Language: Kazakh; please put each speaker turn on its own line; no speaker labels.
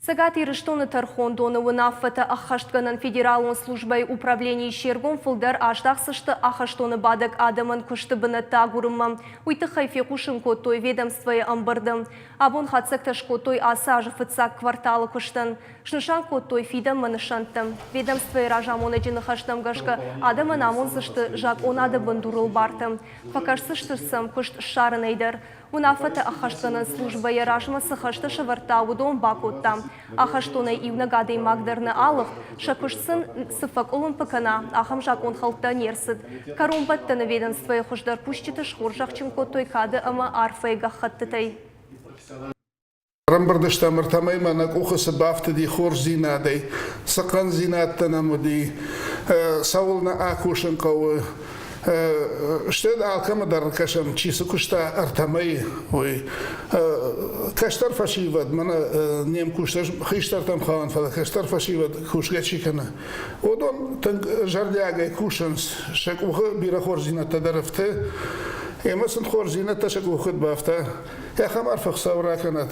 Сагат ирыштоны тархондоны вынаффата ахаштганан федералон службай управлений шергон фылдар аждақсышты ахаштоны бадык адамын күшті біні тағурымым. Уйты хайфе кушын котой ведомствой амбырдым. Абон хатсак таш котой асажы фыцак кварталы күштін. Шнышан котой фидам манышантым. Ведомствой ражамоны жины хаштам гашка адамын амонсышты жак онады бындурыл бартым. Факашсыштырсым күшт шарын эйдер. Унафата ахаштанын службай ражмасы хашты шывыртауыдон бакоттам. Ахаштоны ивна гадей магдырны алых, шакушсын сыфак олын пыкана, ахам жак он халта нерсыд. Карумбаттаны ведомствой хуждар пущиты шхуржақ чымкотой кады ама арфайга хаттытай.
Рамбардышта мартамай манак ухысы бафты ди хор зинадей, сақан зинаттана муди, саулна акушын кауы, Штед алкама дар кашам чису кушта артамай ой каштар фашивад мана нем кушташ хиштар там хаван фала каштар фашивад кушга чикана одон танг жардяга кушанс шак уха бира хорзина тадарафте эмасын хорзина ташак ухат бафта я хамар фахсавра канат